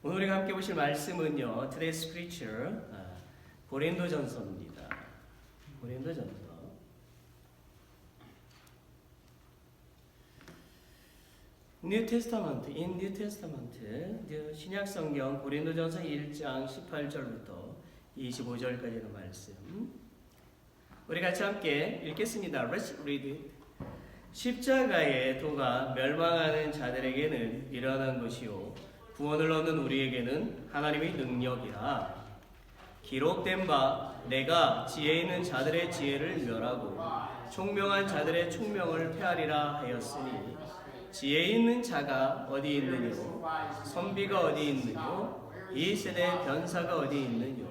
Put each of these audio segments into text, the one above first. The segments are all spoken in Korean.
오늘 우리가 함께 보실 말씀은요, Today's Scripture, 고린도전서입니다. 고린도전서. New Testament, in New Testament, 신약 성경 고린도전서 1장 18절부터 25절까지의 말씀. 우리 같이 함께 읽겠습니다. Let's read it. 십자가의 도가 멸망하는 자들에게는 미련한 것이요 구원을 얻는 우리에게는 하나님의 능력이라. 기록된 바 내가 지혜 있는 자들의 지혜를 멸하고 총명한 자들의 총명을 폐하리라 하였으니 지혜 있는 자가 어디 있느뇨 선비가 어디 있느뇨 이 세대의 변사가 어디 있느뇨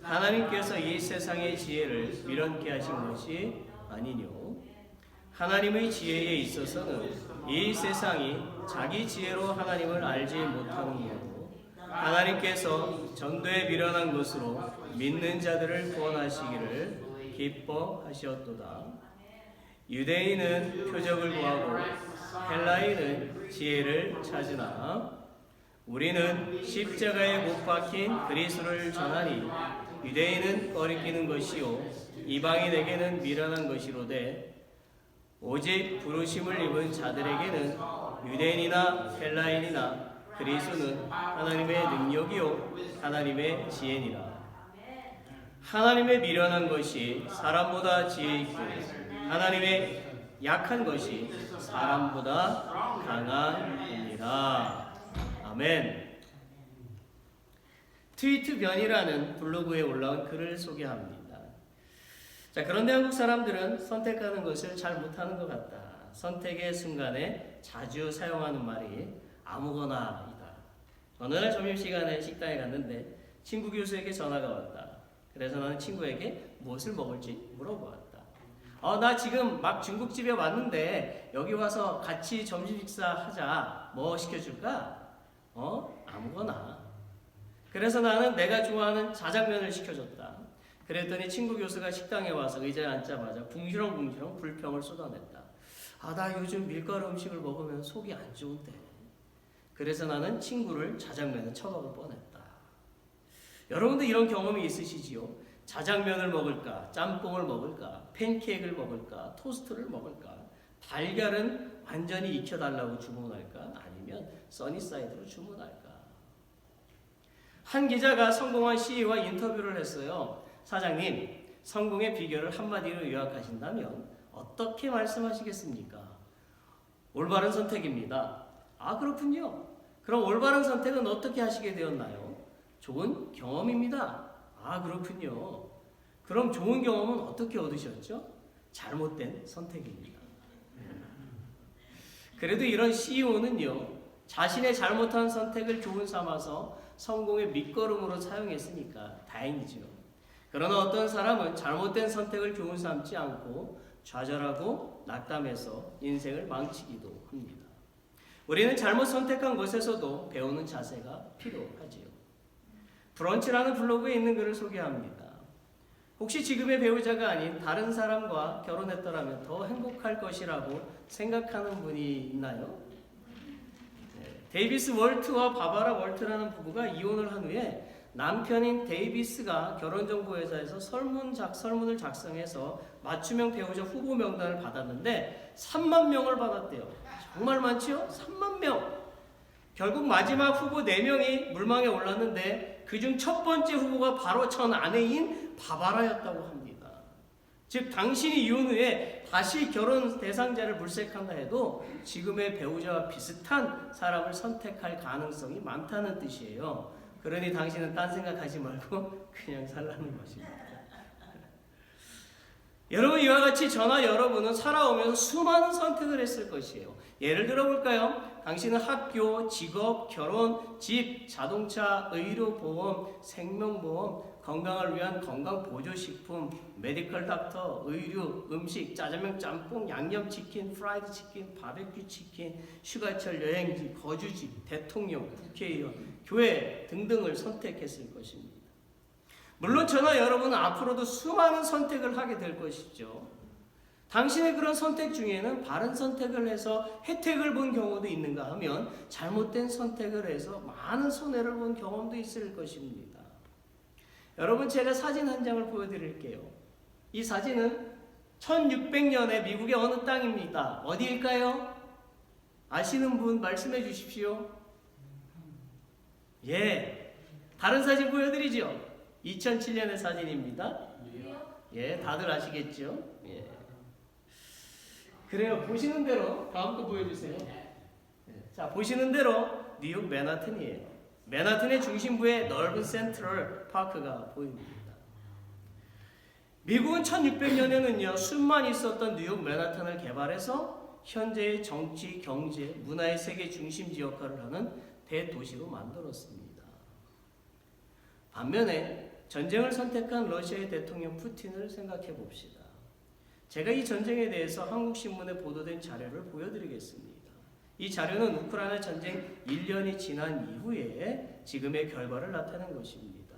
하나님께서 이 세상의 지혜를 미련케 하신 것이 아니뇨. 하나님의 지혜에 있어서는 이 세상이 자기 지혜로 하나님을 알지 못하는 거고 하나님께서 전도에 미련한 것으로 믿는 자들을 구원하시기를 기뻐하시었도다. 유대인은 표적을 구하고 헬라인은 지혜를 찾으나 우리는 십자가에 못 박힌 그리스도를 전하니 유대인은 꺼리끼는 것이요 이방인에게는 미련한 것이로되 오직 부르심을 입은 자들에게는 유대인이나 헬라인이나 그리스도는 하나님의 능력이요 하나님의 지혜니라. 하나님의 미련한 것이 사람보다 지혜 있고 하나님의 약한 것이 사람보다 강함이니라. 아멘. 트위트 변이라는 블로그에 올라온 글을 소개합니다. 자, 그런데 한국 사람들은 선택하는 것을 잘 못하는 것 같다. 선택의 순간에 자주 사용하는 말이 아무거나이다. 어느 날 점심시간에 식당에 갔는데 친구 교수에게 전화가 왔다. 그래서 나는 친구에게 무엇을 먹을지 물어보았다. 나 지금 막 중국집에 왔는데 여기 와서 같이 점심 식사하자. 뭐 시켜줄까? 아무거나. 그래서 나는 내가 좋아하는 자장면을 시켜줬다. 그랬더니 친구 교수가 식당에 와서 의자에 앉자마자 붕시렁붕시렁 불평을 쏟아냈다. 나 요즘 밀가루 음식을 먹으면 속이 안 좋은데. 그래서 나는 친구를 자장면을 처먹을 뻔했다. 여러분도 이런 경험이 있으시지요? 자장면을 먹을까? 짬뽕을 먹을까? 팬케이크를 먹을까? 토스트를 먹을까? 달걀은 완전히 익혀달라고 주문할까? 아니면 써니사이드로 주문할까? 한 기자가 성공한 CEO와 인터뷰를 했어요. 사장님, 성공의 비결을 한마디로 요약하신다면 어떻게 말씀하시겠습니까? 올바른 선택입니다. 그렇군요. 그럼 올바른 선택은 어떻게 하시게 되었나요? 좋은 경험입니다. 그렇군요. 그럼 좋은 경험은 어떻게 얻으셨죠? 잘못된 선택입니다. 그래도 이런 CEO는요, 자신의 잘못한 선택을 교훈 삼아서 성공의 밑거름으로 사용했으니까 다행이죠. 그러나 어떤 사람은 잘못된 선택을 교훈 삼지 않고 좌절하고 낙담해서 인생을 망치기도 합니다. 우리는 잘못 선택한 것에서도 배우는 자세가 필요하지요. 브런치라는 블로그에 있는 글을 소개합니다. 혹시 지금의 배우자가 아닌 다른 사람과 결혼했더라면 더 행복할 것이라고 생각하는 분이 있나요? 데이비스 월트와 바바라 월트라는 부부가 이혼을 한 후에 남편인 데이비스가 결혼정보회사에서 설문을 작성해서 맞춤형 배우자 후보 명단을 받았는데 3만 명을 받았대요. 정말 많죠? 3만 명. 결국 마지막 후보 4명이 물망에 올랐는데 그중 첫 번째 후보가 바로 전 아내인 바바라였다고 합니다. 즉 당신이 이혼 후에 다시 결혼 대상자를 물색한다 해도 지금의 배우자와 비슷한 사람을 선택할 가능성이 많다는 뜻이에요. 그러니 당신은 딴 생각하지 말고 그냥 살라는 것입니다. 여러분, 이와 같이 저나 여러분은 살아오면서 수많은 선택을 했을 것이에요. 예를 들어볼까요? 당신은 학교, 직업, 결혼, 집, 자동차, 의료보험, 생명보험, 건강을 위한 건강보조식품, 메디컬 닥터, 의류, 음식, 짜장면, 짬뽕, 양념치킨, 프라이드 치킨, 바베큐 치킨, 휴가철 여행지, 거주지, 대통령, 국회의원, 교회 등등을 선택했을 것입니다. 물론 저나 여러분은 앞으로도 수많은 선택을 하게 될 것이죠. 당신의 그런 선택 중에는 바른 선택을 해서 혜택을 본 경우도 있는가 하면 잘못된 선택을 해서 많은 손해를 본 경험도 있을 것입니다. 여러분, 제가 사진 한 장을 보여드릴게요. 이 사진은 1600년에 미국의 어느 땅입니다. 어디일까요? 아시는 분 말씀해 주십시오. 예, 다른 사진 보여드리죠. 2007년의 사진입니다. 예, 다들 아시겠죠? 예. 그래요. 보시는 대로 다음 거 보여주세요. 자, 보시는 대로 뉴욕 맨하튼이에요. 맨하튼의 중심부에 넓은 센트럴 파크가 보입니다. 미국은 1600년에는요, 숲만 있었던 뉴욕 맨하튼을 개발해서 현재의 정치, 경제, 문화의 세계 중심지 역할을 하는 대도시로 만들었습니다. 반면에 전쟁을 선택한 러시아의 대통령 푸틴을 생각해 봅시다. 제가 이 전쟁에 대해서 한국신문에 보도된 자료를 보여드리겠습니다. 이 자료는 우크라이나 전쟁 1년이 지난 이후에 지금의 결과를 나타낸 것입니다.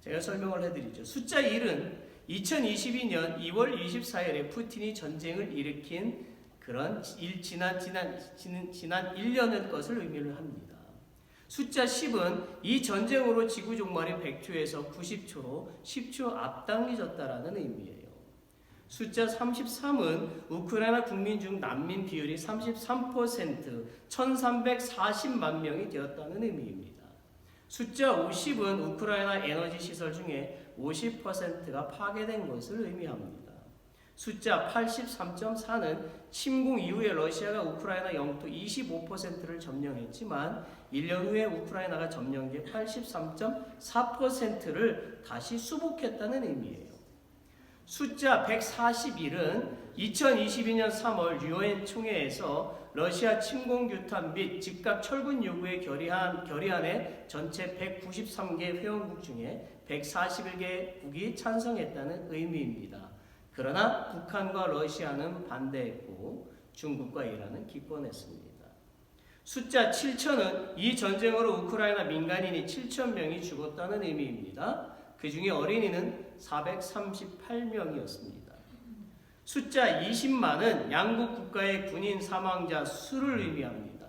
제가 설명을 해드리죠. 숫자 1은 2022년 2월 24일에 푸틴이 전쟁을 일으킨 그런 지난 1년의 것을 의미를 합니다. 숫자 10은 이 전쟁으로 지구 종말이 100초에서 90초로 10초 앞당겨졌다라는 의미예요. 숫자 33은 우크라이나 국민 중 난민 비율이 33%, 1340만 명이 되었다는 의미입니다. 숫자 50은 우크라이나 에너지 시설 중에 50%가 파괴된 것을 의미합니다. 숫자 83.4는 침공 이후에 러시아가 우크라이나 영토 25%를 점령했지만 1년 후에 우크라이나가 점령된 83.4%를 다시 수복했다는 의미예요. 숫자 141은 2022년 3월 유엔 총회에서 러시아 침공 규탄 및 즉각 철군 요구에 결의안에 전체 193개 회원국 중에 141개국이 찬성했다는 의미입니다. 그러나 북한과 러시아는 반대했고 중국과 이란은 기권했습니다. 숫자 7천은 이 전쟁으로 우크라이나 민간인이 7천 명이 죽었다는 의미입니다. 그 중에 어린이는 438명이었습니다. 숫자 20만은 양국 국가의 군인 사망자 수를 의미합니다.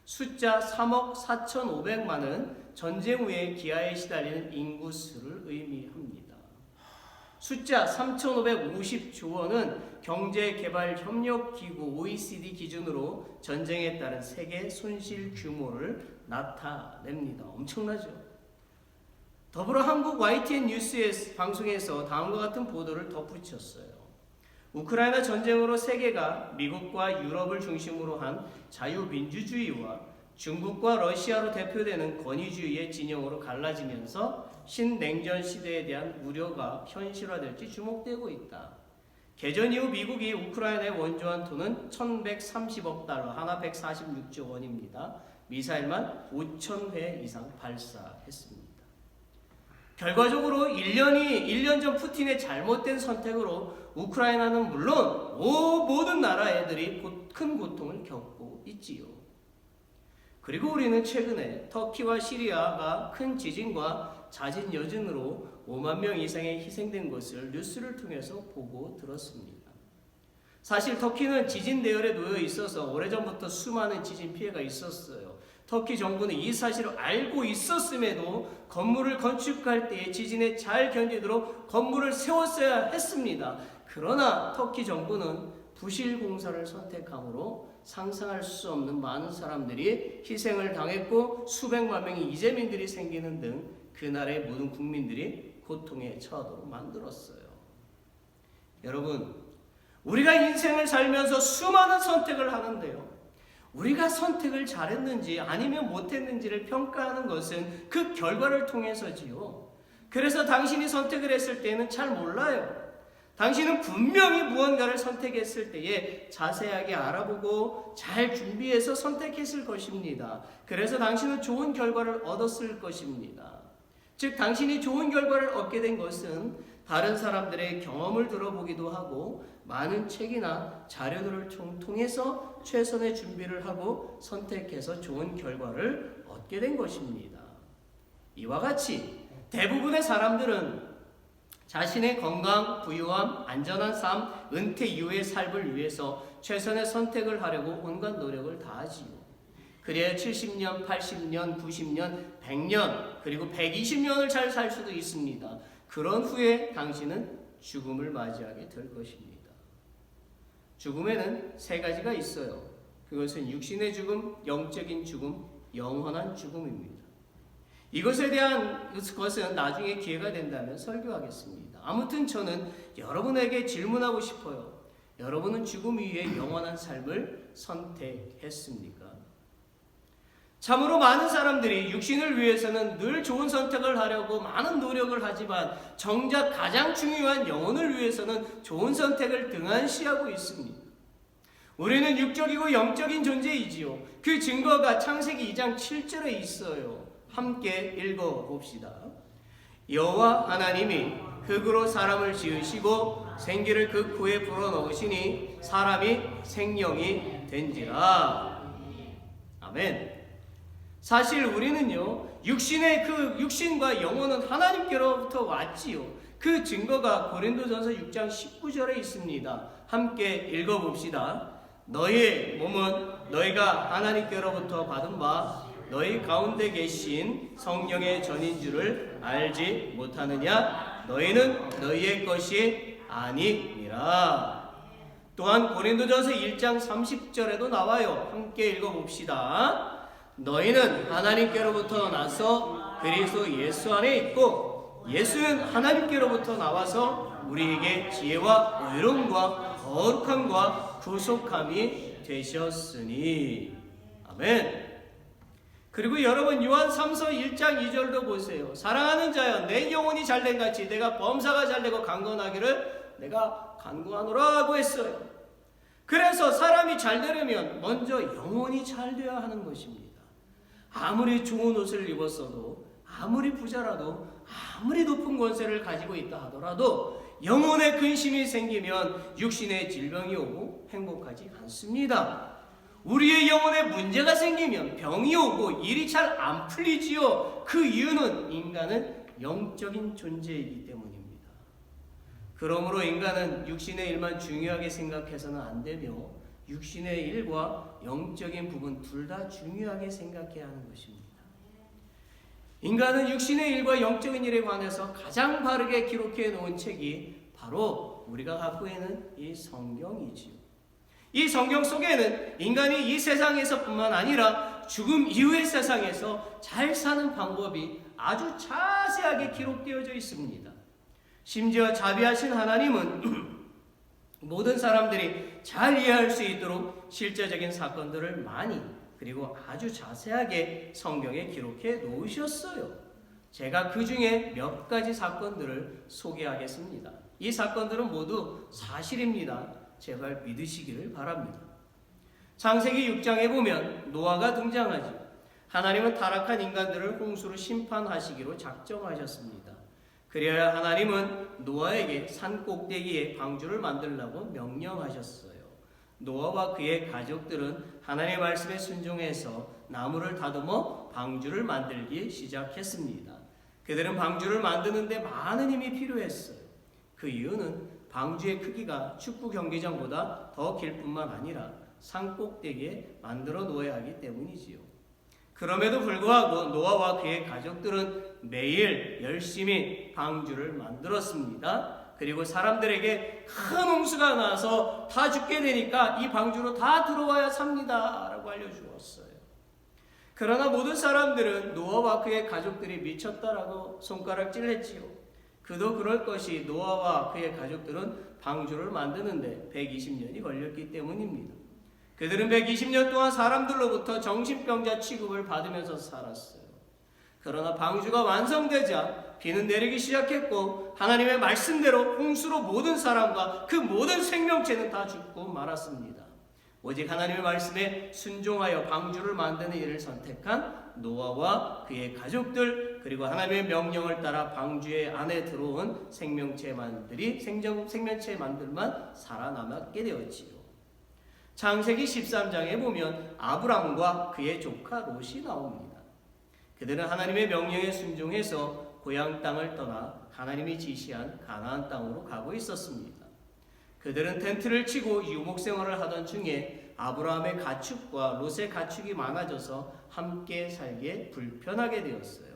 숫자 3억 4,500만은 전쟁 후에 기아에 시달리는 인구 수를 의미합니다. 숫자 3,550조 원은 경제개발협력기구 OECD 기준으로 전쟁에 따른 세계 손실 규모를 나타냅니다. 엄청나죠? 더불어 한국 YTN 뉴스 방송에서 다음과 같은 보도를 덧붙였어요. 우크라이나 전쟁으로 세계가 미국과 유럽을 중심으로 한 자유민주주의와 중국과 러시아로 대표되는 권위주의의 진영으로 갈라지면서 신냉전 시대에 대한 우려가 현실화될지 주목되고 있다. 개전 이후 미국이 우크라이나에 원조한 돈은 1130억 달러, 하나 146조 원입니다. 미사일만 5,000회 이상 발사했습니다. 결과적으로 1년 전 푸틴의 잘못된 선택으로 우크라이나는 물론 모든 나라 애들이 큰 고통을 겪고 있지요. 그리고 우리는 최근에 터키와 시리아가 큰 지진과 자진 여진으로 5만 명 이상이 희생된 것을 뉴스를 통해서 보고 들었습니다. 사실 터키는 지진 대열에 놓여 있어서 오래전부터 수많은 지진 피해가 있었어요. 터키 정부는 이 사실을 알고 있었음에도 건물을 건축할 때에 지진에 잘 견디도록 건물을 세웠어야 했습니다. 그러나 터키 정부는 부실 공사를 선택함으로 상상할 수 없는 많은 사람들이 희생을 당했고 수백만 명의 이재민들이 생기는 등 그 나라의 모든 국민들이 고통에 처하도록 만들었어요. 여러분, 우리가 인생을 살면서 수많은 선택을 하는데요. 우리가 선택을 잘했는지 아니면 못했는지를 평가하는 것은 그 결과를 통해서지요. 그래서 당신이 선택을 했을 때는 잘 몰라요. 당신은 분명히 무언가를 선택했을 때에 자세하게 알아보고 잘 준비해서 선택했을 것입니다. 그래서 당신은 좋은 결과를 얻었을 것입니다. 즉, 당신이 좋은 결과를 얻게 된 것은 다른 사람들의 경험을 들어보기도 하고 많은 책이나 자료들을 통해서 최선의 준비를 하고 선택해서 좋은 결과를 얻게 된 것입니다. 이와 같이 대부분의 사람들은 자신의 건강, 부유함, 안전한 삶, 은퇴 이후의 삶을 위해서 최선의 선택을 하려고 온갖 노력을 다하지요. 그래야 70년, 80년, 90년, 100년, 그리고 120년을 잘 살 수도 있습니다. 그런 후에 당신은 죽음을 맞이하게 될 것입니다. 죽음에는 세 가지가 있어요. 그것은 육신의 죽음, 영적인 죽음, 영원한 죽음입니다. 이것에 대한 것은 나중에 기회가 된다면 설교하겠습니다. 아무튼 저는 여러분에게 질문하고 싶어요. 여러분은 죽음 이후에 영원한 삶을 선택했습니까? 참으로 많은 사람들이 육신을 위해서는 늘 좋은 선택을 하려고 많은 노력을 하지만 정작 가장 중요한 영혼을 위해서는 좋은 선택을 등한시하고 있습니다. 우리는 육적이고 영적인 존재이지요. 그 증거가 창세기 2장 7절에 있어요. 함께 읽어봅시다. 여호와 하나님이 흙으로 사람을 지으시고 생기를 그 코에 불어넣으시니 사람이 생명이 된지라. 아멘. 사실 우리는요, 육신과 영혼은 하나님께로부터 왔지요. 그 증거가 고린도전서 6장 19절에 있습니다. 함께 읽어봅시다. 너희의 몸은 너희가 하나님께로부터 받은 바 너희 가운데 계신 성령의 전인 줄을 알지 못하느냐? 너희는 너희의 것이 아니니라. 또한 고린도전서 1장 30절에도 나와요. 함께 읽어봅시다. 너희는 하나님께로부터 나서 그리스도 예수 안에 있고 예수는 하나님께로부터 나와서 우리에게 지혜와 의로움과 거룩함과 구속함이 되셨으니. 아멘. 그리고 여러분 요한 3서 1장 2절도 보세요. 사랑하는 자여 내 영혼이 잘된 같이 내가 범사가 잘되고 강건하기를 내가 간구하노라고 했어요. 그래서 사람이 잘되려면 먼저 영혼이 잘되어야 하는 것입니다. 아무리 좋은 옷을 입었어도 아무리 부자라도 아무리 높은 권세를 가지고 있다 하더라도 영혼에 근심이 생기면 육신의 질병이 오고 행복하지 않습니다. 우리의 영혼에 문제가 생기면 병이 오고 일이 잘 안 풀리지요. 그 이유는 인간은 영적인 존재이기 때문입니다. 그러므로 인간은 육신의 일만 중요하게 생각해서는 안 되며 육신의 일과 영적인 부분 둘 다 중요하게 생각해야 하는 것입니다. 인간은 육신의 일과 영적인 일에 관해서 가장 바르게 기록해 놓은 책이 바로 우리가 갖고 있는 이 성경이지요. 이 성경 속에는 인간이 이 세상에서뿐만 아니라 죽음 이후의 세상에서 잘 사는 방법이 아주 자세하게 기록되어져 있습니다. 심지어 자비하신 하나님은 모든 사람들이 잘 이해할 수 있도록 실제적인 사건들을 많이 그리고 아주 자세하게 성경에 기록해 놓으셨어요. 제가 그 중에 몇 가지 사건들을 소개하겠습니다. 이 사건들은 모두 사실입니다. 제발 믿으시기를 바랍니다. 창세기 6장에 보면 노아가 등장하죠. 하나님은 타락한 인간들을 홍수로 심판하시기로 작정하셨습니다. 그래야 하나님은 노아에게 산 꼭대기에 방주를 만들라고 명령하셨어요. 노아와 그의 가족들은 하나님의 말씀에 순종해서 나무를 다듬어 방주를 만들기 시작했습니다. 그들은 방주를 만드는데 많은 힘이 필요했어요. 그 이유는 방주의 크기가 축구 경기장보다 더 길 뿐만 아니라 산 꼭대기에 만들어 놓아야 하기 때문이지요. 그럼에도 불구하고 노아와 그의 가족들은 매일 열심히 방주를 만들었습니다. 그리고 사람들에게 큰 홍수가 나서 다 죽게 되니까 이 방주로 다 들어와야 삽니다 라고 알려주었어요. 그러나 모든 사람들은 노아와 그의 가족들이 미쳤다라고 손가락질했지요. 그도 그럴 것이 노아와 그의 가족들은 방주를 만드는데 120년이 걸렸기 때문입니다. 그들은 120년 동안 사람들로부터 정신병자 취급을 받으면서 살았어요. 그러나 방주가 완성되자 비는 내리기 시작했고 하나님의 말씀대로 홍수로 모든 사람과 그 모든 생명체는 다 죽고 말았습니다. 오직 하나님의 말씀에 순종하여 방주를 만드는 일을 선택한 노아와 그의 가족들 그리고 하나님의 명령을 따라 방주의 안에 들어온 생명체만들만 살아남았게 되었지요. 창세기 13장에 보면 아브람과 그의 조카 롯이 나옵니다. 그들은 하나님의 명령에 순종해서 고향 땅을 떠나 하나님이 지시한 가나안 땅으로 가고 있었습니다. 그들은 텐트를 치고 유목 생활을 하던 중에 아브라함의 가축과 롯의 가축이 많아져서 함께 살기에 불편하게 되었어요.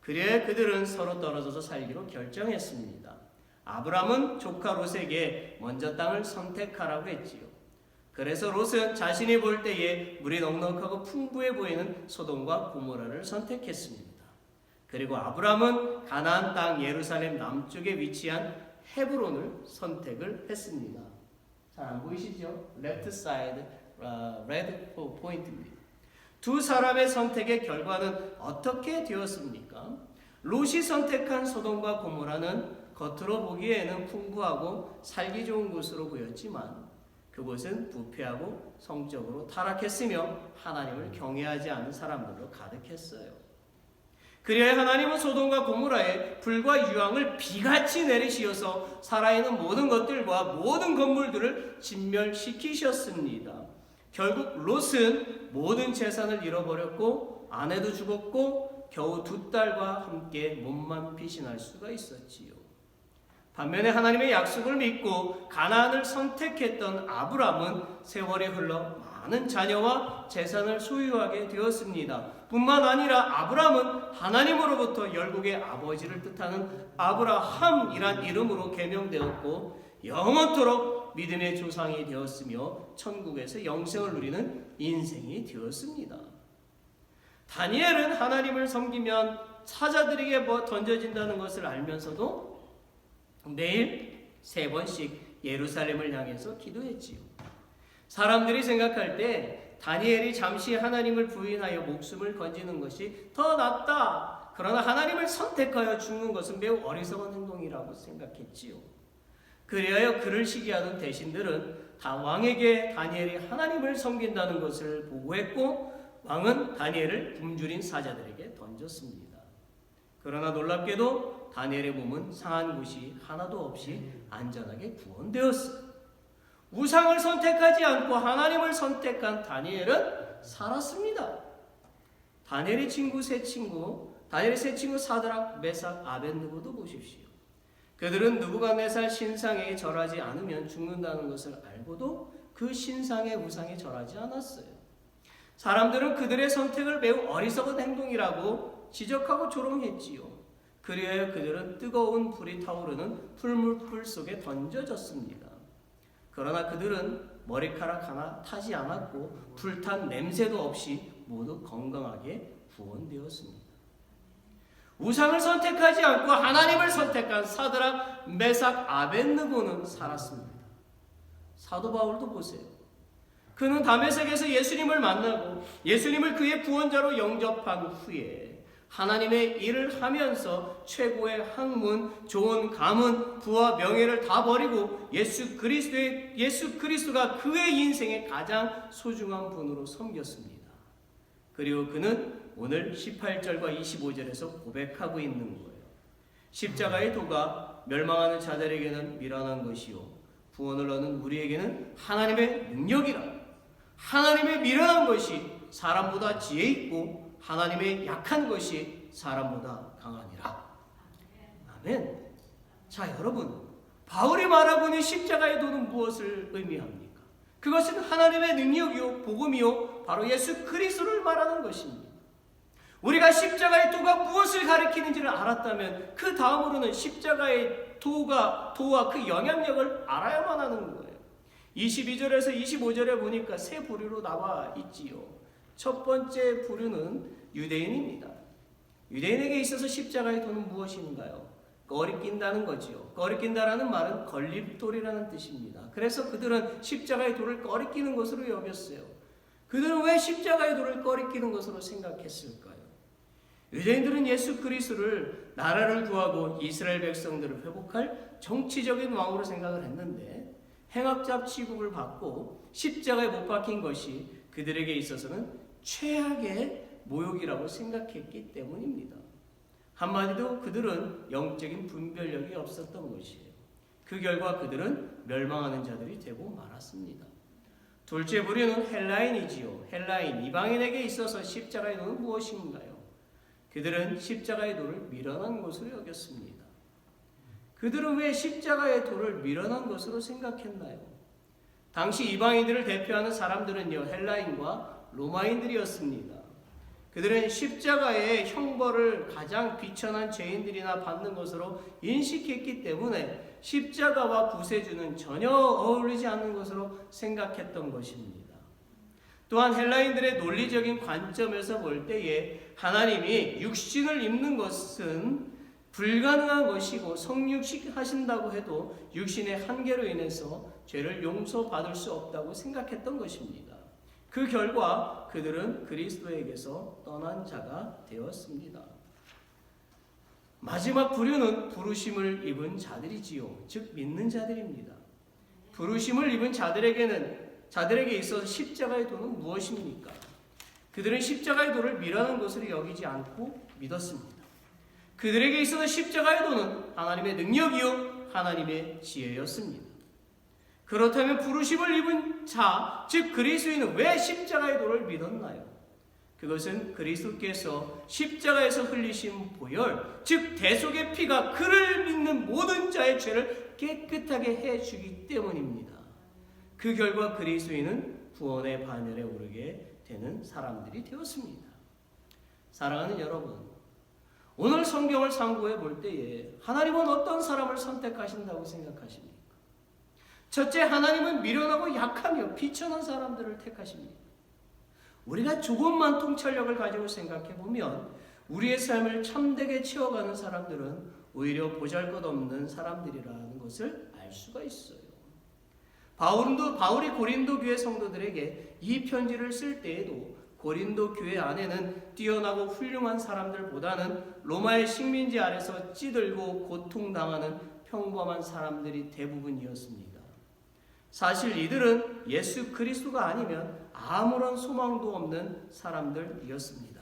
그래야 그들은 서로 떨어져서 살기로 결정했습니다. 아브라함은 조카 롯에게 먼저 땅을 선택하라고 했지요. 그래서 롯은 자신이 볼 때에 물이 넉넉하고 풍부해 보이는 소돔과 고모라를 선택했습니다. 그리고 아브라함은 가나안 땅 예루살렘 남쪽에 위치한 헤브론을 선택을 했습니다. 잘 안 보이시죠? 레프트 사이드 레드 포인트입니다. 두 사람의 선택의 결과는 어떻게 되었습니까? 롯이 선택한 소돔과 고모라는 겉으로 보기에는 풍부하고 살기 좋은 곳으로 보였지만 그곳은 부패하고 성적으로 타락했으며 하나님을 경외하지 않은 사람들로 가득했어요. 그리하여 하나님은 소돔과 고모라에 불과 유황을 비같이 내리시어서 살아있는 모든 것들과 모든 건물들을 진멸시키셨습니다. 결국 롯은 모든 재산을 잃어버렸고 아내도 죽었고 겨우 2딸과 함께 몸만 피신할 수가 있었지요. 반면에 하나님의 약속을 믿고 가나안을 선택했던 아브람은 세월이 흘러 많은 자녀와 재산을 소유하게 되었습니다. 뿐만 아니라 아브람은 하나님으로부터 열국의 아버지를 뜻하는 아브라함이란 이름으로 개명되었고 영원토록 믿음의 조상이 되었으며 천국에서 영생을 누리는 인생이 되었습니다. 다니엘은 하나님을 섬기면 사자들에게 던져진다는 것을 알면서도 매일 3번씩 예루살렘을 향해서 기도했지요. 사람들이 생각할 때 다니엘이 잠시 하나님을 부인하여 목숨을 건지는 것이 더 낫다. 그러나 하나님을 선택하여 죽는 것은 매우 어리석은 행동이라고 생각했지요. 그리하여 그를 시기하던 대신들은 다 왕에게 다니엘이 하나님을 섬긴다는 것을 보고했고 왕은 다니엘을 굶주린 사자들에게 던졌습니다. 그러나 놀랍게도 다니엘의 몸은 상한 곳이 하나도 없이 안전하게 구원되었어요. 우상을 선택하지 않고 하나님을 선택한 다니엘은 살았습니다. 다니엘의 세 친구 사드락, 메삭, 아벳느고도 보십시오. 그들은 느부갓네살 신상에 절하지 않으면 죽는다는 것을 알고도 그 신상의 우상에 절하지 않았어요. 사람들은 그들의 선택을 매우 어리석은 행동이라고 지적하고 조롱했지요. 그리하여 그들은 뜨거운 불이 타오르는 풀무불 속에 던져졌습니다. 그러나 그들은 머리카락 하나 타지 않았고 불탄 냄새도 없이 모두 건강하게 구원되었습니다. 우상을 선택하지 않고 하나님을 선택한 사드락, 메삭, 아벳느고는 살았습니다. 사도 바울도 보세요. 그는 다메섹에서 예수님을 만나고 예수님을 그의 구원자로 영접한 후에 하나님의 일을 하면서 최고의 학문, 좋은 가문, 부와 명예를 다 버리고 예수 그리스도가 그의 인생의 가장 소중한 분으로 섬겼습니다. 그리고 그는 오늘 18절과 25절에서 고백하고 있는 거예요. 십자가의 도가 멸망하는 자들에게는 미련한 것이요 구원을 얻는 우리에게는 하나님의 능력이라. 하나님의 미련한 것이 사람보다 지혜 있고 하나님의 약한 것이 사람보다 강하니라. 아멘. 자, 여러분, 바울이 말하고 있는 십자가의 도는 무엇을 의미합니까? 그것은 하나님의 능력이요 복음이요 바로 예수 그리스도를 말하는 것입니다. 우리가 십자가의 도가 무엇을 가리키는지를 알았다면 그 다음으로는 십자가의 도와 그 영향력을 알아야만 하는 거예요. 22절에서 25절에 보니까 세 부류로 나와 있지요. 첫 번째 부류는 유대인입니다. 유대인에게 있어서 십자가의 도는 무엇인가요? 꺼리낀다는 거지요. 꺼리낀다라는 말은 걸림돌이라는 뜻입니다. 그래서 그들은 십자가의 도를 꺼리끼는 것으로 여겼어요. 그들은 왜 십자가의 도를 꺼리끼는 것으로 생각했을까요? 유대인들은 예수 그리스도를 나라를 구하고 이스라엘 백성들을 회복할 정치적인 왕으로 생각을 했는데 행악잡 취급을 받고 십자가에 못 박힌 것이 그들에게 있어서는 최악의 모욕이라고 생각했기 때문입니다. 한마디로 그들은 영적인 분별력이 없었던 것이에요. 그 결과 그들은 멸망하는 자들이 되고 말았습니다. 둘째 부류는 헬라인이지요. 헬라인, 이방인에게 있어서 십자가의 도는 무엇인가요? 그들은 십자가의 돌을 미련한 것으로 여겼습니다. 그들은 왜 십자가의 돌을 미련한 것으로 생각했나요? 당시 이방인들을 대표하는 사람들은요, 헬라인과 로마인들이었습니다. 그들은 십자가의 형벌을 가장 비천한 죄인들이나 받는 것으로 인식했기 때문에 십자가와 구세주는 전혀 어울리지 않는 것으로 생각했던 것입니다. 또한 헬라인들의 논리적인 관점에서 볼 때에 하나님이 육신을 입는 것은 불가능한 것이고 성육신하신다고 해도 육신의 한계로 인해서 죄를 용서받을 수 없다고 생각했던 것입니다. 그 결과 그들은 그리스도에게서 떠난 자가 되었습니다. 마지막 부류는 부르심을 입은 자들이지요. 즉 믿는 자들입니다. 부르심을 입은 자들에게 있어서 십자가의 도는 무엇입니까? 그들은 십자가의 도를 미련한 것으로 여기지 않고 믿었습니다. 그들에게 있어서 십자가의 도는 하나님의 능력이요 하나님의 지혜였습니다. 그렇다면 부르심을 입은 자, 즉 그리스도인은 왜 십자가의 도를 믿었나요? 그것은 그리스도께서 십자가에서 흘리신 보혈, 즉 대속의 피가 그를 믿는 모든 자의 죄를 깨끗하게 해주기 때문입니다. 그 결과 그리스도인은 구원의 반열에 오르게 되는 사람들이 되었습니다. 사랑하는 여러분, 오늘 성경을 상고해 볼 때에 하나님은 어떤 사람을 선택하신다고 생각하십니까? 첫째, 하나님은 미련하고 약하며 비천한 사람들을 택하십니다. 우리가 조금만 통찰력을 가지고 생각해보면 우리의 삶을 참되게 채워가는 사람들은 오히려 보잘것없는 사람들이라는 것을 알 수가 있어요. 바울이 고린도 교회 성도들에게 이 편지를 쓸 때에도 고린도 교회 안에는 뛰어나고 훌륭한 사람들보다는 로마의 식민지 아래서 찌들고 고통당하는 평범한 사람들이 대부분이었습니다. 사실 이들은 예수 그리스도가 아니면 아무런 소망도 없는 사람들이었습니다.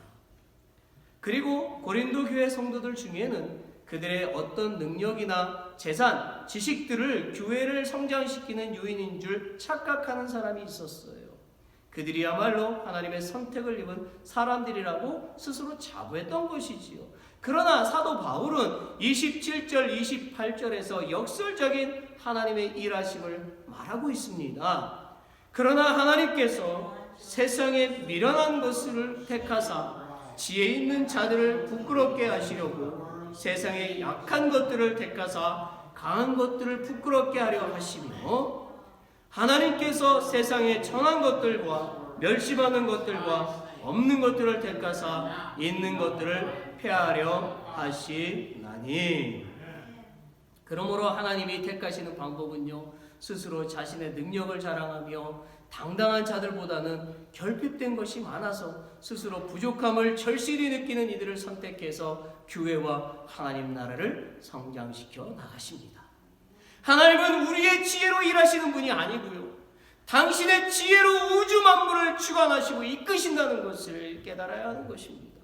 그리고 고린도 교회 성도들 중에는 그들의 어떤 능력이나 재산, 지식들을 교회를 성장시키는 요인인 줄 착각하는 사람이 있었어요. 그들이야말로 하나님의 선택을 입은 사람들이라고 스스로 자부했던 것이지요. 그러나 사도 바울은 27절, 28절에서 역설적인 하나님의 일하심을 말하고 있습니다. 그러나 하나님께서 세상에 미련한 것을 택하사 지혜 있는 자들을 부끄럽게 하시려고 세상에 약한 것들을 택하사 강한 것들을 부끄럽게 하려 하시며 하나님께서 세상에 천한 것들과 멸시받는 것들과 없는 것들을 택하사 있는 것들을 폐하려 하시나니. 그러므로 하나님이 택하시는 방법은요, 스스로 자신의 능력을 자랑하며 당당한 자들보다는 결핍된 것이 많아서 스스로 부족함을 절실히 느끼는 이들을 선택해서 교회와 하나님 나라를 성장시켜 나가십니다. 하나님은 우리의 지혜로 일하시는 분이 아니고요, 당신의 지혜로 우주 만물을 주관하시고 이끄신다는 것을 깨달아야 하는 것입니다.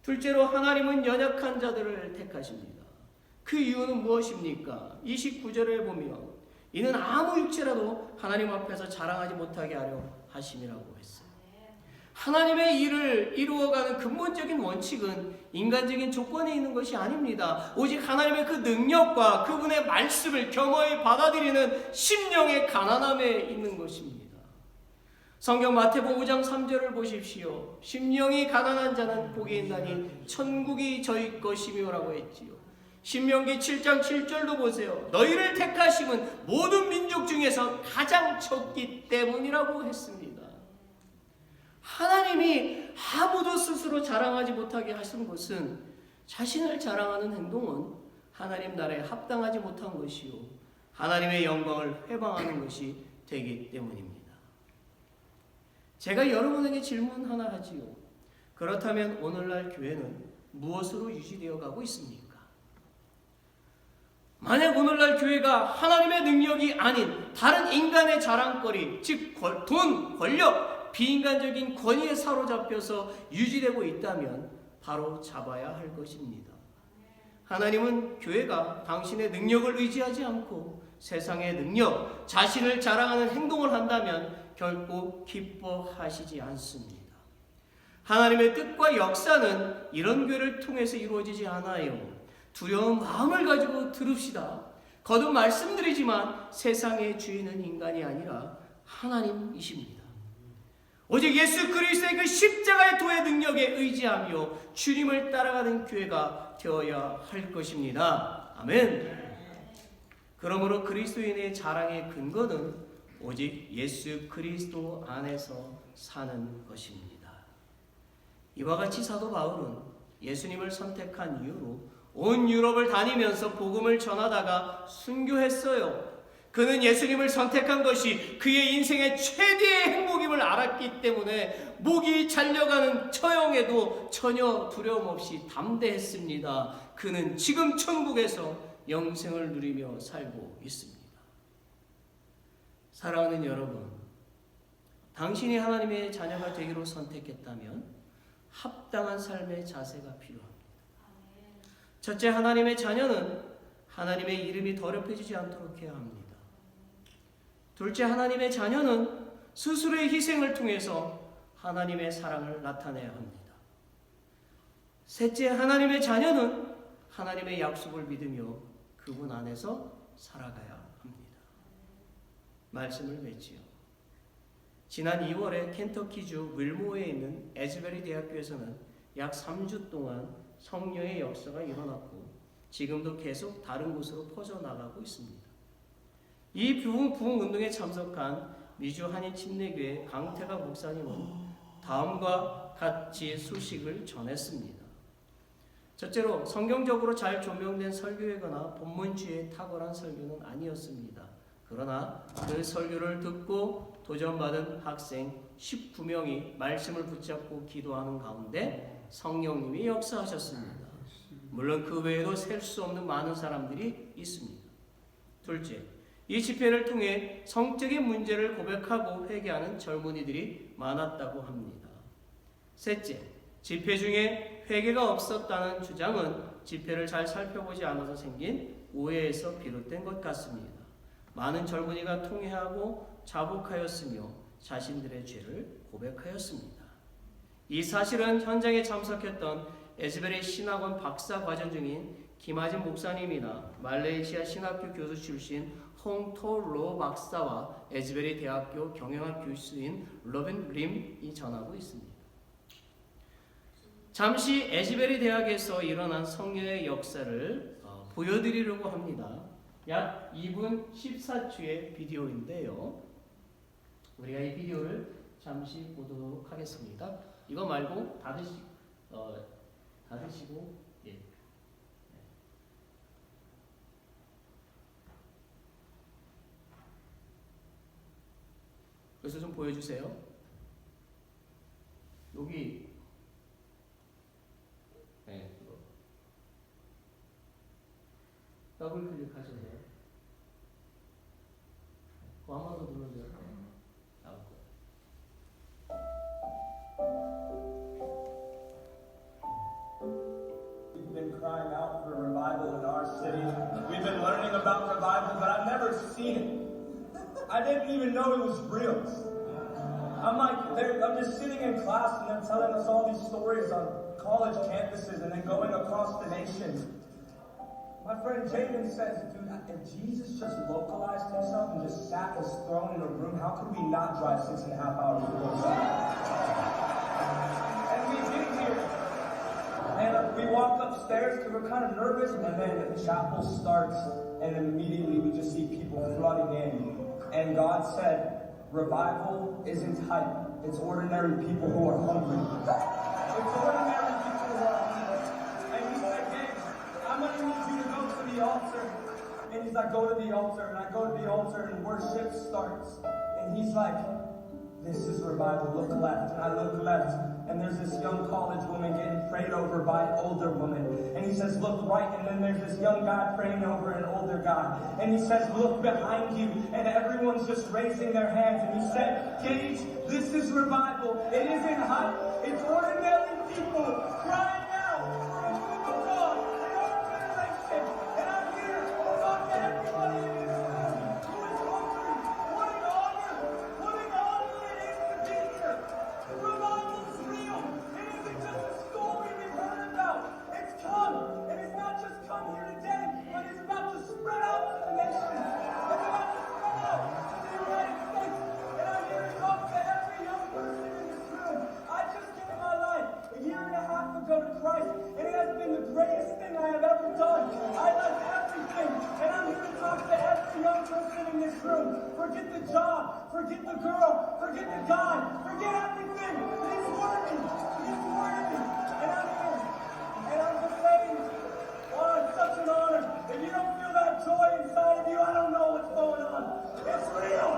둘째로 하나님은 연약한 자들을 택하십니다. 그 이유는 무엇입니까? 29절에 보면 이는 아무 육체라도 하나님 앞에서 자랑하지 못하게 하려 하심이라고 했어요. 하나님의 일을 이루어가는 근본적인 원칙은 인간적인 조건에 있는 것이 아닙니다. 오직 하나님의 그 능력과 그분의 말씀을 겸허히 받아들이는 심령의 가난함에 있는 것입니다. 성경 마태복음 5장 3절을 보십시오. 심령이 가난한 자는 복이 있나니 천국이 저희 것이며라고 했지요. 신명기 7장 7절도 보세요. 너희를 택하심은 모든 민족 중에서 가장 적기 때문이라고 했습니다. 하나님이 아무도 스스로 자랑하지 못하게 하신 것은 자신을 자랑하는 행동은 하나님 나라에 합당하지 못한 것이요 하나님의 영광을 회방하는 것이 되기 때문입니다. 제가 여러분에게 질문 하나 하지요. 그렇다면 오늘날 교회는 무엇으로 유지되어 가고 있습니까? 만약 오늘날 교회가 하나님의 능력이 아닌 다른 인간의 자랑거리, 즉 돈, 권력, 비인간적인 권위에 사로잡혀서 유지되고 있다면 바로 잡아야 할 것입니다. 하나님은 교회가 당신의 능력을 의지하지 않고 세상의 능력, 자신을 자랑하는 행동을 한다면 결코 기뻐하시지 않습니다. 하나님의 뜻과 역사는 이런 교회를 통해서 이루어지지 않아요. 두려운 마음을 가지고 들읍시다. 거듭 말씀드리지만 세상의 주인은 인간이 아니라 하나님이십니다. 오직 예수 그리스도의 그 십자가의 도의 능력에 의지하며 주님을 따라가는 교회가 되어야 할 것입니다. 아멘. 그러므로 그리스도인의 자랑의 근거는 오직 예수 그리스도 안에서 사는 것입니다. 이와 같이 사도 바울은 예수님을 선택한 이유로 온 유럽을 다니면서 복음을 전하다가 순교했어요. 그는 예수님을 선택한 것이 그의 인생의 최대의 행복임을 알았기 때문에 목이 잘려가는 처형에도 전혀 두려움 없이 담대했습니다. 그는 지금 천국에서 영생을 누리며 살고 있습니다. 사랑하는 여러분, 당신이 하나님의 자녀가 되기로 선택했다면 합당한 삶의 자세가 필요합니다. 첫째, 하나님의 자녀는 하나님의 이름이 더럽혀지지 않도록 해야 합니다. 둘째, 하나님의 자녀는 스스로의 희생을 통해서 하나님의 사랑을 나타내야 합니다. 셋째, 하나님의 자녀는 하나님의 약속을 믿으며 그분 안에서 살아가야 합니다. 말씀을 맺지요. 지난 2월에 켄터키주 윌모어에 있는 에즈베리 대학교에서는 약 3주 동안 성령의 역사가 일어났고 지금도 계속 다른 곳으로 퍼져나가고 있습니다. 이 부흥운동에 참석한 미주 한인 침례교회 강태가 목사님은 다음과 같이 소식을 전했습니다. 첫째로, 성경적으로 잘 조명된 설교이거나 본문주의에 탁월한 설교는 아니었습니다. 그러나 그 설교를 듣고 도전받은 학생 19명이 말씀을 붙잡고 기도하는 가운데 성령님이 역사하셨습니다. 물론 그 외에도 셀 수 없는 많은 사람들이 있습니다. 둘째, 이 집회를 통해 성적인 문제를 고백하고 회개하는 젊은이들이 많았다고 합니다. 셋째, 집회 중에 회개가 없었다는 주장은 집회를 잘 살펴보지 않아서 생긴 오해에서 비롯된 것 같습니다. 많은 젊은이가 통회하고 자복하였으며 자신들의 죄를 고백하였습니다. 이 사실은 현장에 참석했던 에즈베리 신학원 박사 과정 중인 김하진 목사님이나 말레이시아 신학교 교수 출신 홍토로 박사와 에즈베리 대학교 경영학 교수인 로빈 림이 전하고 있습니다. 잠시 에즈베리 대학에서 일어난 성령의 역사를 보여드리려고 합니다. 약 2분 14초의 비디오인데요. 우리가 이 비디오를 잠시 보도록 하겠습니다. 이거 말고 닫으시고 예. 그래서 좀 보여주세요. 여기 네, 이거 더블 클릭하셔야 돼요. 그거 한 번 더 눌러줘요. 나올 거예요. We've been crying out for revival in our city. We've been learning about revival, but I've never seen it. I didn't even know it was real. I'm just sitting in class and they're telling us all these stories on college campuses and then going across the nation. My friend Jaden says, dude, if Jesus just localized himself and just sat his throne in a room, how could we not drive 6.5 hours to go somewhere? And we get here, and we walk upstairs because we're kind of nervous, and then chapel starts, and immediately we just see people flooding in. And God said, revival isn't hype. It's ordinary people who are hungry. It's ordinary people who are hungry. And he said, hey, I'm going to need you to go to the altar. And he's like, go to the altar. And I go to the altar and worship starts. And he's like, this is revival. Look left. And I look left. And there's this young college woman getting prayed over by an older woman. And he says, look right. And then there's this young guy praying over an older guy. And he says, look behind you. And everyone's just raising their hands. And he said, Gage, this is revival. It isn't hype. It's ordinary people crying out for a move of God in our generation. And I'm here talking to everybody in this room who is hungry. What an honor it is to be here. Revival is real. It greatest thing I have ever done. I left everything, and I'm here to talk to every young person in this room. Forget the job, forget the girl, forget the guy, forget everything. He's worthy. He's worthy. And I'm here. And I'm just saying, oh, it's such an honor. If you don't feel that joy inside of you, I don't know what's going on. It's real.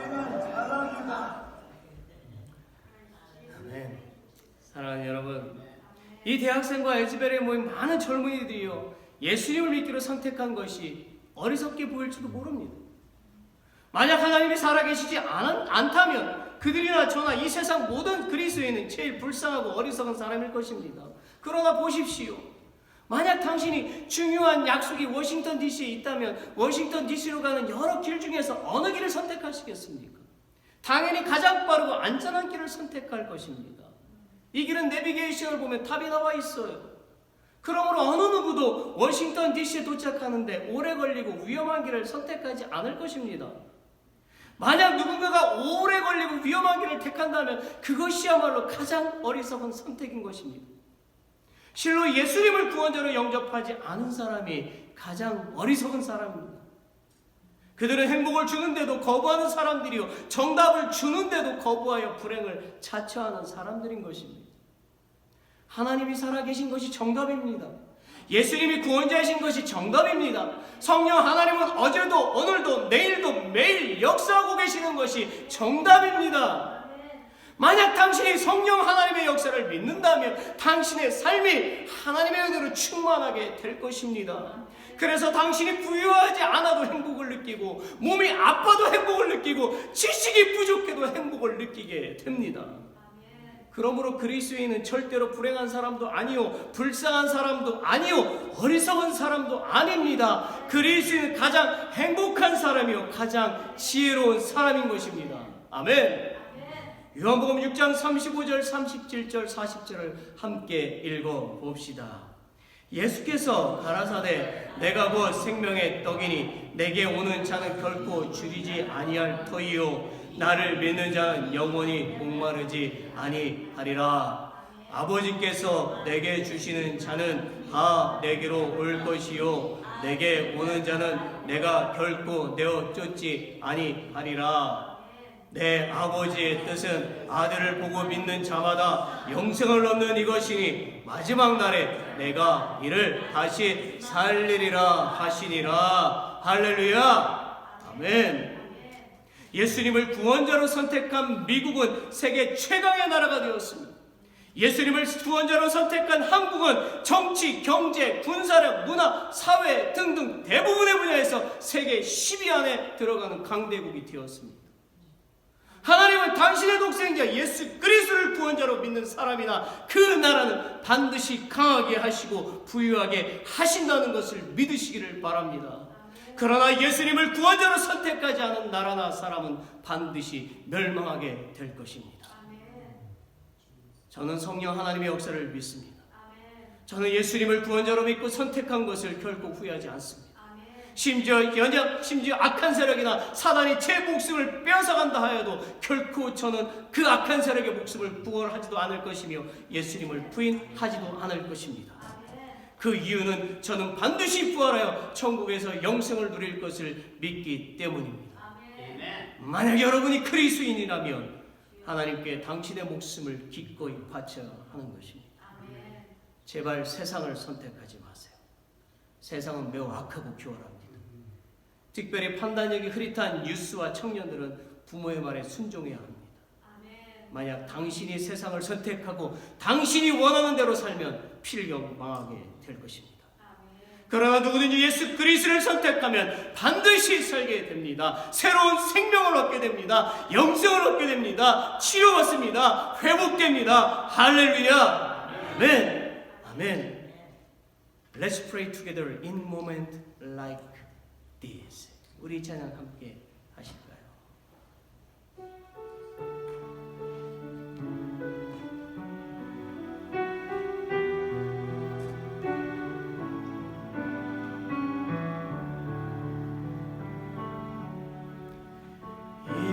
Amen. I love you, God. 아멘. 사랑하는 여러분, 이 대학생과 에즈벨에 모인 많은 젊은이들이요, 예수님을 믿기로 선택한 것이 어리석게 보일지도 모릅니다. 만약 하나님이 살아계시지 않다면 그들이나 저나 이 세상 모든 그리스도인은 제일 불쌍하고 어리석은 사람일 것입니다. 그러나 보십시오. 만약 당신이 중요한 약속이 워싱턴 DC에 있다면 워싱턴 DC로 가는 여러 길 중에서 어느 길을 선택하시겠습니까? 당연히 가장 빠르고 안전한 길을 선택할 것입니다. 이 길은 내비게이션을 보면 답이 나와 있어요. 그러므로 어느 누구도 워싱턴 DC에 도착하는데 오래 걸리고 위험한 길을 선택하지 않을 것입니다. 만약 누군가가 오래 걸리고 위험한 길을 택한다면 그것이야말로 가장 어리석은 선택인 것입니다. 실로 예수님을 구원자로 영접하지 않은 사람이 가장 어리석은 사람입니다. 그들은 행복을 주는데도 거부하는 사람들이요, 정답을 주는데도 거부하여 불행을 자처하는 사람들인 것입니다. 하나님이 살아계신 것이 정답입니다. 예수님이 구원자이신 것이 정답입니다. 성령 하나님은 어제도 오늘도 내일도 매일 역사하고 계시는 것이 정답입니다. 만약 당신이 성령 하나님의 역사를 믿는다면 당신의 삶이 하나님의 은혜로 충만하게 될 것입니다. 그래서 당신이 부유하지 않아도 행복을 느끼고 몸이 아파도 행복을 느끼고 지식이 부족해도 행복을 느끼게 됩니다. 그러므로 그리스도인은 절대로 불행한 사람도 아니요, 불쌍한 사람도 아니요, 어리석은 사람도 아닙니다. 그리스도인은 가장 행복한 사람이요, 가장 지혜로운 사람인 것입니다. 아멘. 요한복음 6장 35절, 37절, 40절을 함께 읽어봅시다. 예수께서 가라사대 내가 곧 생명의 떡이니 내게 오는 자는 결코 줄이지 아니할 터이요 나를 믿는 자는 영원히 목마르지 아니하리라. 아버지께서 내게 주시는 자는 다 내게로 올 것이요 내게 오는 자는 내가 결코 내어 쫓지 아니하리라. 내 아버지의 뜻은 아들을 보고 믿는 자마다 영생을 얻는 이것이니 마지막 날에 내가 이를 다시 살리리라 하시니라. 할렐루야. 아멘. 예수님을 구원자로 선택한 미국은 세계 최강의 나라가 되었습니다. 예수님을 구원자로 선택한 한국은 정치, 경제, 군사력, 문화, 사회 등등 대부분의 분야에서 세계 10위 안에 들어가는 강대국이 되었습니다. 하나님은 당신의 독생자 예수 그리스도를 구원자로 믿는 사람이나 그 나라는 반드시 강하게 하시고 부유하게 하신다는 것을 믿으시기를 바랍니다. 그러나 예수님을 구원자로 선택하지 않은 나라나 사람은 반드시 멸망하게 될 것입니다. 저는 성령 하나님의 역사를 믿습니다. 저는 예수님을 구원자로 믿고 선택한 것을 결코 후회하지 않습니다. 심지어 악한 세력이나 사단이 제 목숨을 빼앗아간다 하여도 결코 저는 그 악한 세력의 목숨을 부활하지도 않을 것이며 예수님을 부인하지도 않을 것입니다. 그 이유는 저는 반드시 부활하여 천국에서 영생을 누릴 것을 믿기 때문입니다. 만약 여러분이 그리스도인이라면 하나님께 당신의 목숨을 기꺼이 바쳐야 하는 것입니다. 제발 세상을 선택하지 마세요. 세상은 매우 악하고 교활합니다. 특별히 판단력이 흐릿한 유스와 청년들은 부모의 말에 순종해야 합니다. 만약 당신이 세상을 선택하고 당신이 원하는 대로 살면 필경 망하게 될 것입니다. 그러나 누구든지 예수 그리스도를 선택하면 반드시 살게 됩니다. 새로운 생명을 얻게 됩니다. 영생을 얻게 됩니다. 치료받습니다. 회복됩니다. 할렐루야. 아멘. 아멘. Let's pray together in moment like this. 우리 찬양 함께 하실까요?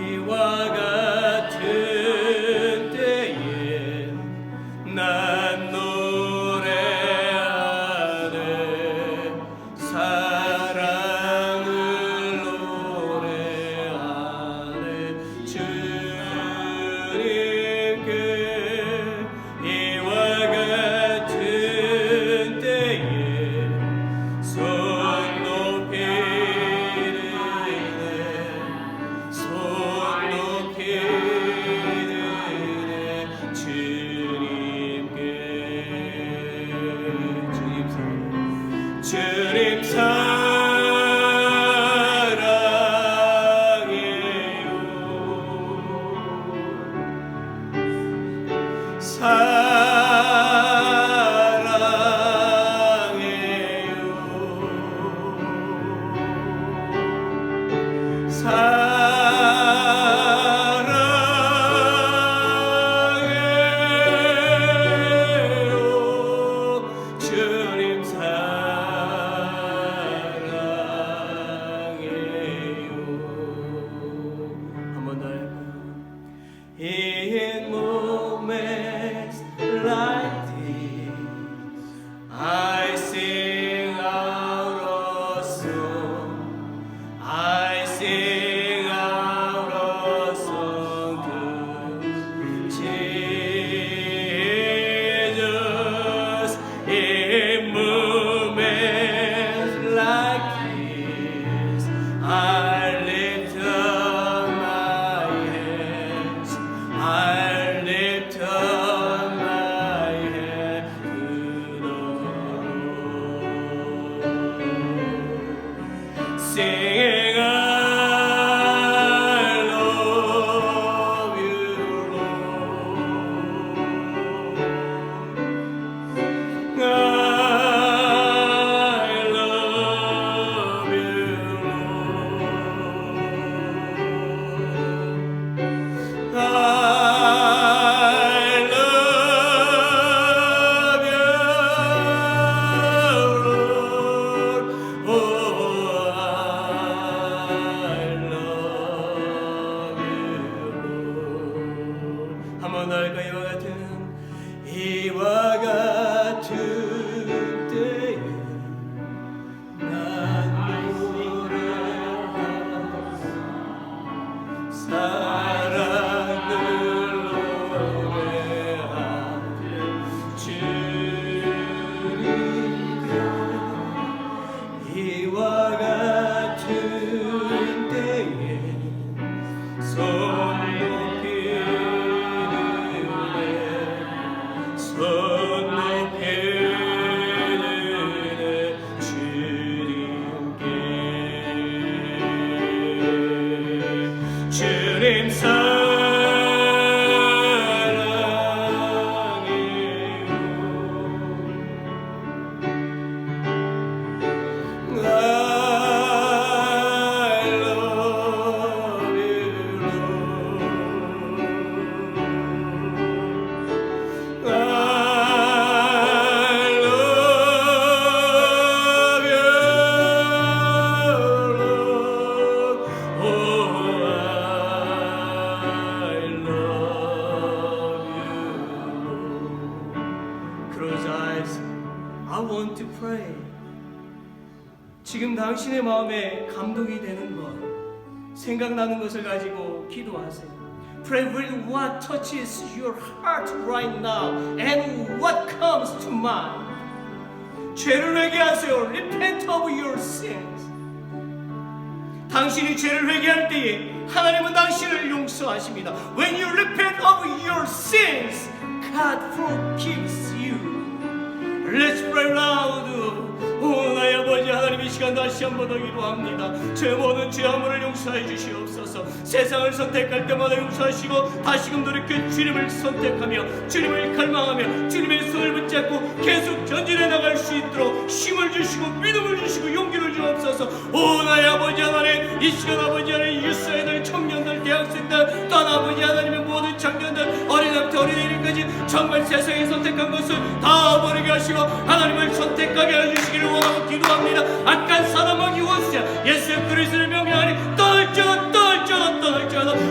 이와 같은 때에 난 노래하리 주님 사랑해요. 주님 사랑해요. 한 번 더 할까요? In moments like this, I sing out a song. I sing out a song to Jesus. In moments like this, I lift up my hands. I lift up my hand to the Lord, singing, I love you, Lord. I love you, Lord. I love you, Lord. Oh, I love you, Lord. 한번 할까? 이와 같은 때에 난 노래하며 사랑을 노래하며 주님께 이와 같은 때에 손 높이네 주님께 주님 사랑해요. Close eyes. I want to pray. 지금 당신의 마음에 감동이 되는 것, 생각나는 것을 가지고 기도하세요. Pray with what touches your heart right now and what comes to mind. 죄를 회개하세요. Repent of your sins. 당신이 죄를 회개할 때에 하나님은 당신을 용서하십니다. When you repent of your sins, God forgives you. Let's pray loud. 오 나의 아버지 하나님, 이 시간 다시 한 번 더 기도합니다. 제 모든 죄악물을 용서해 주시옵소서. 세상을 선택할 때마다 용서하시고 다시금 돌이켜 주님을 선택하며 주님을 갈망하며 주님의 손을 붙잡고 계속 전진해 나갈 수 있도록 힘을 주시고 믿음을 주시고 용기를 주옵소서. 오 나의 아버지 하나님, 이 시간 아버지 하나님, 유스애들, 청년들, 대학생들, 또한 아버지 하나님의 모든 청년들, 어린아이부터 어린이까지 정말 세상에 선택한 것을 다 버리게 하시고 하나님을 선택하게 해주시기를 원하고 기도합니다. 악한 사람과 유혹자 예수 그리스도를 명령하니 떠날지어다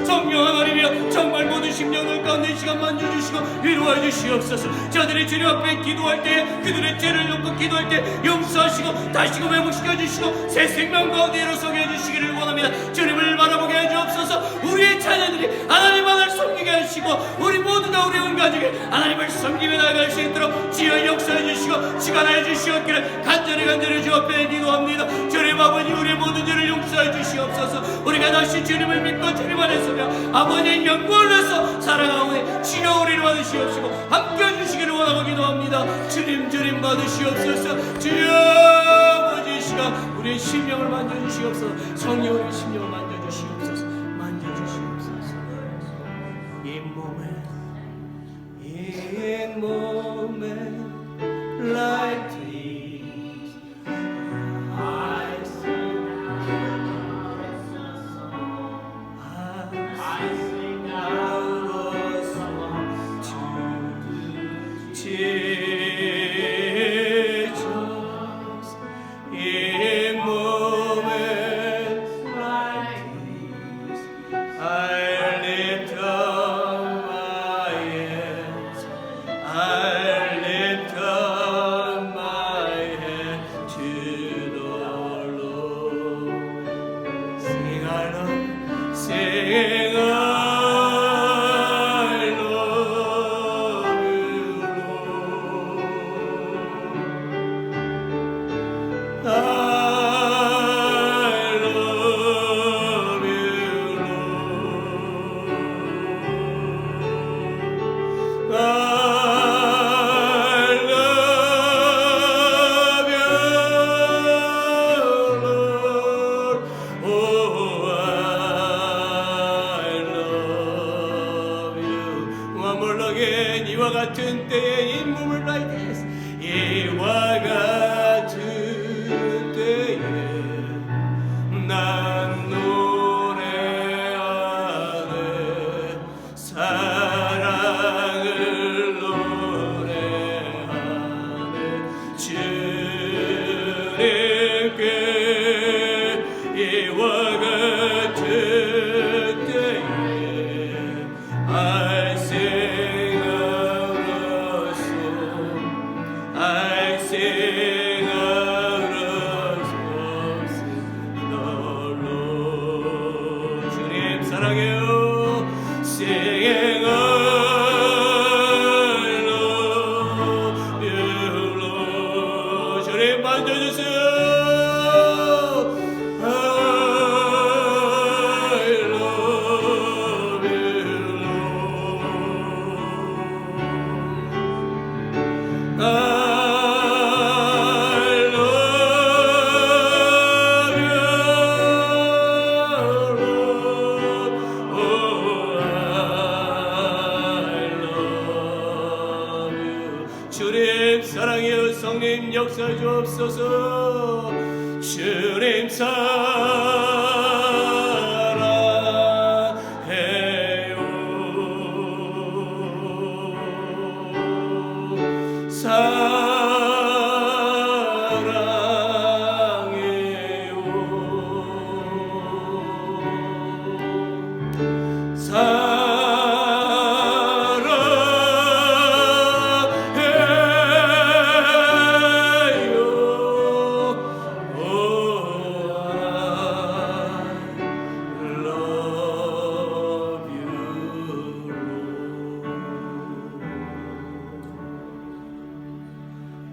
성령 하나님이여, 정말 모든 심령들 가운데 이 시간 만져주시고 위로해 주시옵소서. 저들이 주님 앞에 기도할 때 그들의 죄를 놓고 기도할 때 용서하시고 다시금 회복시켜 주시고 새 생명 가운데 일어서게 해주시기를 원합니다. 주님을 바라보게 해주옵소서. 우리의 자녀들이 하나님만을 섬기게 하시고 우리 모두 다 우리 온 가족이 하나님을 섬기며 나아갈 수 있도록 지어 역사해 주시고 시간해 주시옵기를 간절히 주 앞에 기도합니다. 주님 아버지, 우리의 모든 죄를 용서해 주시옵소서. 우리가 다시 주님을 믿고 주님 안에 서며 아버지의 영광을 위해서 살아가오니 주여 우리를 받으시옵시고 함께 해주시기를 원하고 기도합니다. 주님 받으시옵소서. 주여 주시옵나이다. 우리의 심령을 만져주시옵소서. 성령 우리의 심령을 만져주시옵소서. 만져주시옵소서. 인 몸에 like trees I sing out a song to Jesus. In moments like these I lift up my hands. I lift up my hand to the Lord. Sing I love, sing I love you, Lord. I love you, Lord. I love you, Lord. Oh, I love you. One more again. 이와 같은 때에 인 몸을 like this. 이와 같은 때에 난 노래하네. 사랑을 노래하네. 주님께 이와 같은 때에 I sing out a song. I sing out a song to the Lord. 주님 사랑해요. Singing I love you, Lord. 주님 만져주세요. I love you, Lord. I love you, Lord. Oh, I love you. 주님 사랑해요. 성님 역사 주옵소서. 주님 사랑해요.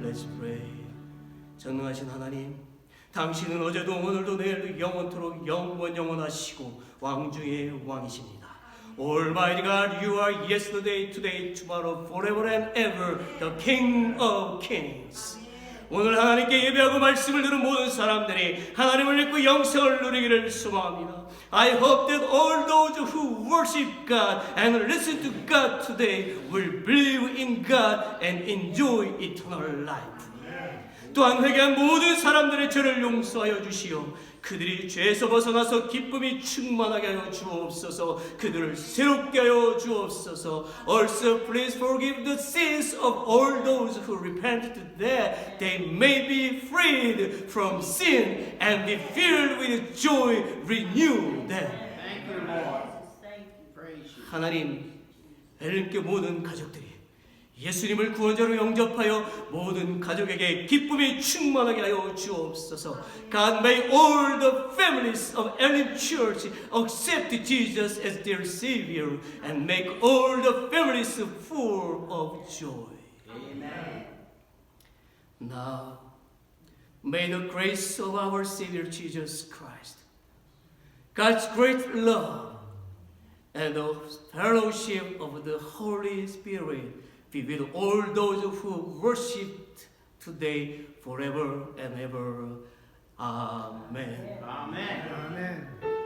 Let's pray. 전능하신 하나님, 당신은 어제도 오늘도 내일도 영원토록 영원하시고 왕중의 왕이십니다. Almighty God, you are yesterday, today, tomorrow, forever and ever, the King of Kings. 오늘 하나님께 예배하고 말씀을 들은 모든 사람들이 하나님을 믿고 영생을 누리기를 소망합니다. I hope that all those who worship God and listen to God today will believe in God and enjoy eternal life. 또한 회개한 모든 사람들의 죄를 용서하여 주시오. 그들이 죄에서 벗어나서 기쁨이 충만하게 하여 주옵소서. 그들을 새롭게 하여 주옵소서. Also please forgive the sins of all those who repent that they may be freed from sin and be filled with joy renewed. Thank you, Lord. Praise you. 하나님, 엘림교 모든 가족들이 예수님을 구원자로 영접하여 모든 가족에게 기쁨이 충만하게 하여 주옵소서. God, may all the families of Elim Church accept Jesus as their Savior and make all the families full of joy. Amen. Now, may the grace of our Savior Jesus Christ, God's great love, and the fellowship of the Holy Spirit be with all those who worship today, forever and ever. 아멘. Amen. 아멘.